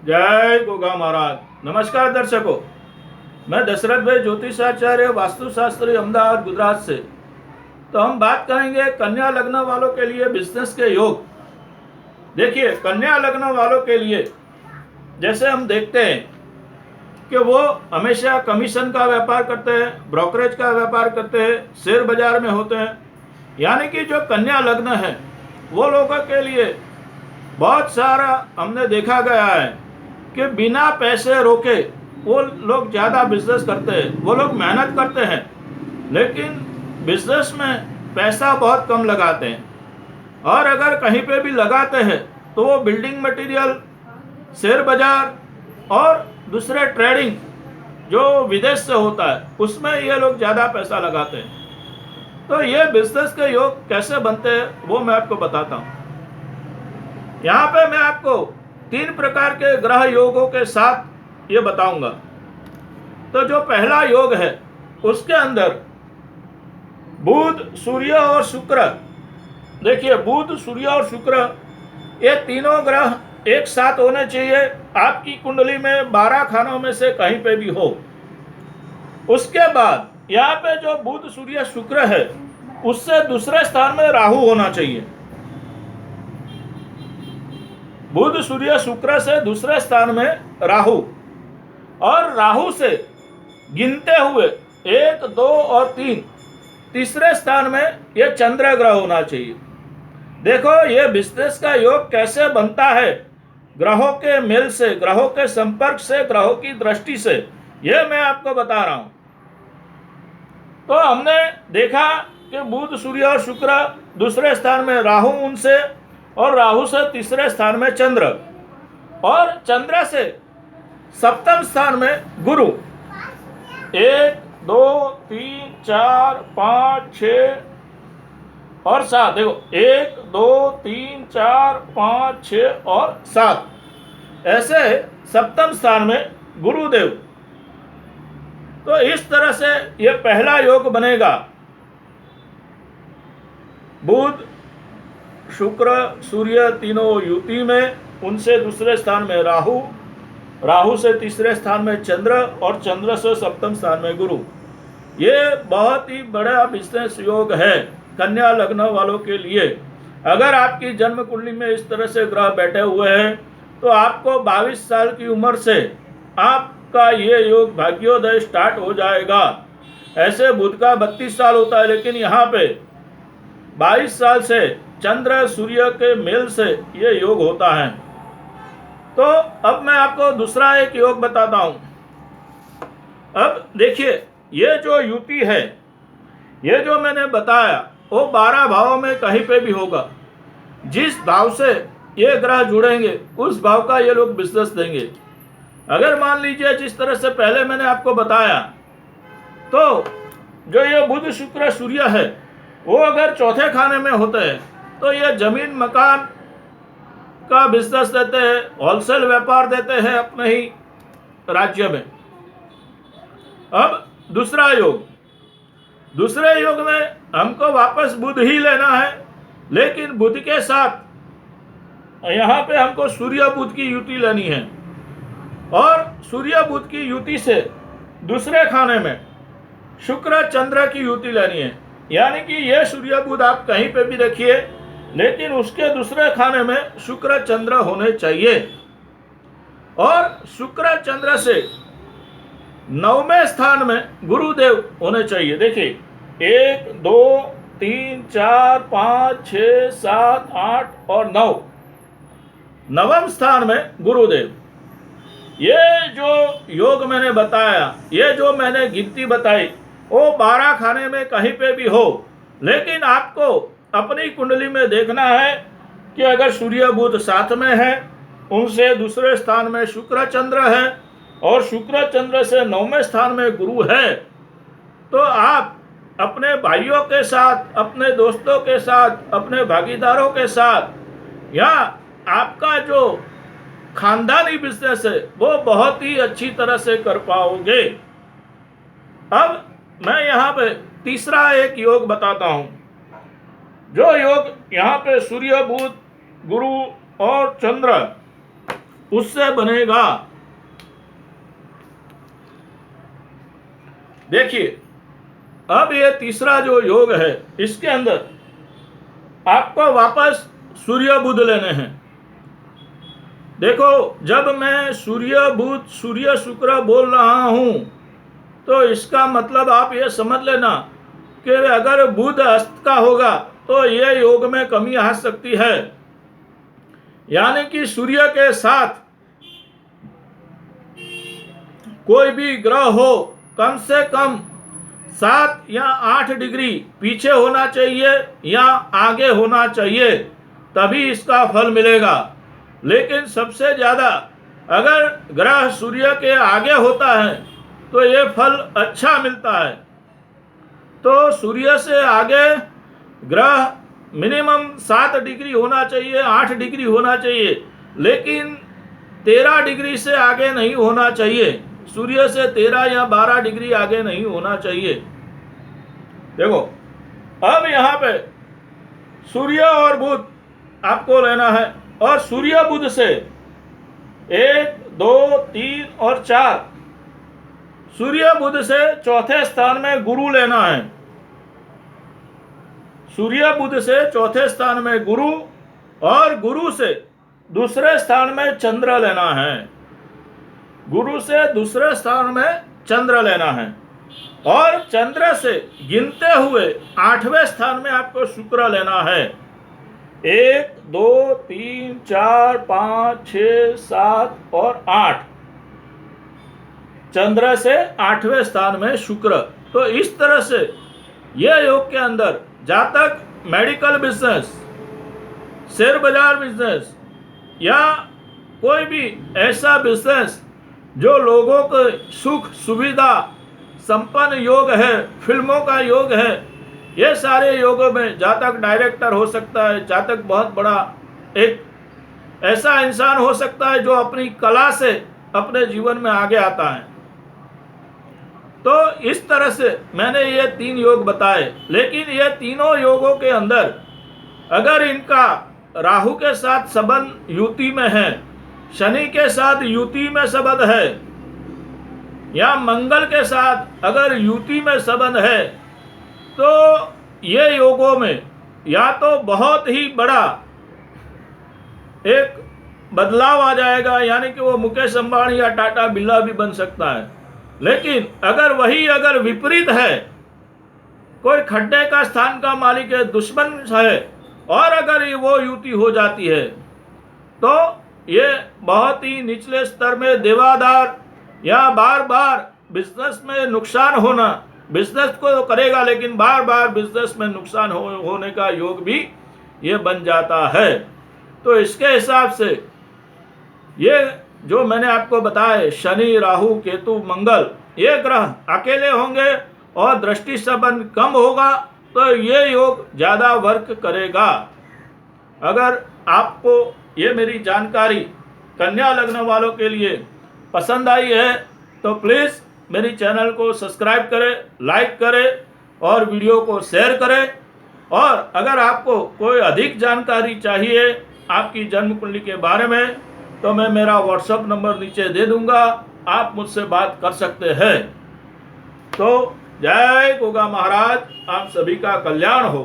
जय गोगा महाराज। नमस्कार दर्शकों, मैं दशरथ भाई ज्योतिषाचार्य वास्तुशास्त्री अहमदाबाद गुजरात से। तो हम बात करेंगे कन्या लग्न वालों के लिए बिजनेस के योग। देखिए, कन्या लग्न वालों के लिए जैसे हम देखते हैं कि वो हमेशा कमीशन का व्यापार करते हैं, ब्रोकरेज का व्यापार करते हैं, शेयर बाजार में होते हैं। यानी कि जो कन्या लग्न है वो लोगों के लिए बहुत सारा हमने देखा गया है कि बिना पैसे रोके वो लोग ज़्यादा बिजनेस करते हैं। वो लोग मेहनत करते हैं लेकिन बिजनेस में पैसा बहुत कम लगाते हैं, और अगर कहीं पे भी लगाते हैं तो वो बिल्डिंग मटेरियल, शेयर बाजार और दूसरे ट्रेडिंग जो विदेश से होता है उसमें ये लोग ज़्यादा पैसा लगाते हैं। तो ये बिजनेस के योग कैसे बनते हैं वो मैं आपको बताता हूँ। यहाँ पे मैं आपको 3 प्रकार के ग्रह योगों के साथ ये बताऊंगा। तो जो पहला योग है उसके अंदर बुध, सूर्य और शुक्र। देखिए, बुध, सूर्य और शुक्र ये तीनों ग्रह एक साथ होने चाहिए आपकी कुंडली में 12 खानों में से कहीं पे भी हो। उसके बाद यहाँ पे जो बुध, सूर्य, शुक्र है उससे दूसरे स्थान में राहु होना चाहिए। बुध, सूर्य, शुक्र से दूसरे स्थान में राहु, और राहु से गिनते हुए 1, 2 और 3 तीसरे स्थान में ये चंद्र ग्रह होना चाहिए। देखो, ये बिजनेस का योग कैसे बनता है, ग्रहों के मेल से, ग्रहों के संपर्क से, ग्रहों की दृष्टि से, ये मैं आपको बता रहा हूं। तो हमने देखा कि बुध, सूर्य और शुक्र दूसरे स्थान में राहु उनसे, और राहु से तीसरे स्थान में चंद्र, और चंद्र से सप्तम स्थान में गुरु। 1, 2, 3, 4, 5, 6 और 7। देखो, 1, 2, 3, 4, 5, 6 और 7, ऐसे सप्तम स्थान में गुरुदेव। तो इस तरह से यह पहला योग बनेगा। बुध, शुक्र, सूर्य तीनों युति में, उनसे दूसरे स्थान में राहु, राहु से तीसरे स्थान में चंद्र, और चंद्र से सप्तम स्थान में गुरु। ये बहुत ही बड़ा बिजनेस योग है कन्या लग्न वालों के लिए। अगर आपकी जन्म कुंडली में इस तरह से ग्रह बैठे हुए हैं तो आपको 22 साल की उम्र से आपका ये योग भाग्योदय स्टार्ट हो जाएगा। ऐसे बुध का 32 साल होता है, लेकिन यहाँ पे 22 साल से चंद्र सूर्य के मेल से ये योग होता है। तो अब मैं आपको दूसरा एक योग बताता हूं। अब देखिए, ये जो युति है, ये जो मैंने बताया वो 12 भावों में कहीं पे भी होगा। जिस भाव से ये ग्रह जुड़ेंगे उस भाव का ये लोग बिजनेस देंगे। अगर मान लीजिए जिस तरह से पहले मैंने आपको बताया, तो जो ये बुध, शुक्र, सूर्य है वो अगर चौथे खाने में होते हैं तो ये जमीन मकान का बिजनेस देते हैं, होलसेल व्यापार देते हैं अपने ही राज्य में। अब दूसरा योग, दूसरे योग में हमको वापस बुध ही लेना है, लेकिन बुध के साथ यहाँ पे हमको सूर्य बुध की युति लेनी है, और सूर्य बुध की युति से दूसरे खाने में शुक्र चंद्र की युति लेनी है। यानी कि ये सूर्य बुध आप कहीं पे भी रखिए, लेकिन उसके दूसरे खाने में शुक्र चंद्र होने चाहिए, और शुक्र चंद्र से 9वें स्थान में गुरुदेव होने चाहिए। देखिए, 1, 2, 3, 4, 5, 6, 7, 8 और 9, 9वें स्थान में गुरुदेव। ये जो योग मैंने बताया, ये जो मैंने गिनती बताई, वो 12 खाने में कहीं पे भी हो, लेकिन आपको अपनी कुंडली में देखना है कि अगर सूर्य बुध साथ में है, उनसे दूसरे स्थान में शुक्र चंद्र है, और शुक्र चंद्र से 9वें स्थान में गुरु है, तो आप अपने भाइयों के साथ, अपने दोस्तों के साथ, अपने भागीदारों के साथ, या आपका जो खानदानी बिजनेस है वो बहुत ही अच्छी तरह से कर पाओगे। अब मैं यहाँ पे तीसरा एक योग बताता हूँ। जो योग यहाँ पे सूर्य, बुध, गुरु और चंद्र उससे बनेगा। देखिए, अब ये तीसरा जो योग है, इसके अंदर आपको वापस सूर्य बुध लेने हैं। देखो, जब मैं सूर्य बुध सूर्य शुक्र बोल रहा हूं, तो इसका मतलब आप ये समझ लेना कि अगर बुध अस्त का होगा तो ये योग में कमी आ सकती है। यानी कि सूर्य के साथ कोई भी ग्रह हो, कम से कम 7 या 8 डिग्री पीछे होना चाहिए या आगे होना चाहिए, तभी इसका फल मिलेगा। लेकिन सबसे ज़्यादा अगर ग्रह सूर्य के आगे होता है तो ये फल अच्छा मिलता है। तो सूर्य से आगे ग्रह मिनिमम 7 डिग्री होना चाहिए, 8 डिग्री होना चाहिए, लेकिन 13 डिग्री से आगे नहीं होना चाहिए। सूर्य से 13 या 12 डिग्री आगे नहीं होना चाहिए। देखो, अब यहाँ पे सूर्य और बुध आपको लेना है, और सूर्य बुध से 1, 2, 3 और 4, सूर्य बुध से चौथे स्थान में गुरु लेना है। सूर्य बुध से चौथे स्थान में गुरु, और गुरु से दूसरे स्थान में चंद्र लेना है। गुरु से दूसरे स्थान में चंद्र लेना है, और चंद्र से गिनते हुए 8वें स्थान में आपको शुक्र लेना है। 1, 2, 3, 4, 5, 6, 7 और 8, चंद्र से 8वें स्थान में शुक्र। तो इस तरह से यह योग के अंदर जातक मेडिकल बिजनेस, शेयर बाजार बिजनेस, या कोई भी ऐसा बिजनेस जो लोगों को सुख सुविधा संपन्न योग है, फिल्मों का योग है, ये सारे योगों में जातक डायरेक्टर हो सकता है। जातक बहुत बड़ा एक ऐसा इंसान हो सकता है जो अपनी कला से अपने जीवन में आगे आता है। तो इस तरह से मैंने ये 3 योग बताए, लेकिन ये तीनों योगों के अंदर अगर इनका राहु के साथ संबंध युति में है, शनि के साथ युति में संबंध है, या मंगल के साथ अगर युति में संबंध है, तो ये योगों में या तो बहुत ही बड़ा एक बदलाव आ जाएगा, यानी कि वो मुकेश अंबानी या टाटा बिरला भी बन सकता है। लेकिन अगर वही अगर विपरीत है, कोई खड्डे का स्थान का मालिक है, दुश्मन है, और अगर ये वो युति हो जाती है, तो ये बहुत ही निचले स्तर में देवादार या बार बार बिजनेस में नुकसान होना, बिजनेस को तो करेगा लेकिन बार बार बिजनेस में नुकसान होने का योग भी ये बन जाता है। तो इसके हिसाब से ये जो मैंने आपको बताया, शनि, राहु, केतु, मंगल, ये ग्रह अकेले होंगे और दृष्टि संबंध कम होगा, तो ये योग ज़्यादा वर्क करेगा। अगर आपको ये मेरी जानकारी कन्या लग्न वालों के लिए पसंद आई है तो प्लीज़ मेरी चैनल को सब्सक्राइब करें, लाइक करें और वीडियो को शेयर करें। और अगर आपको कोई अधिक जानकारी चाहिए आपकी जन्म कुंडली के बारे में, तो मैं मेरा व्हाट्सएप नंबर नीचे दे दूंगा, आप मुझसे बात कर सकते हैं। तो जय गोगा महाराज, आप सभी का कल्याण हो।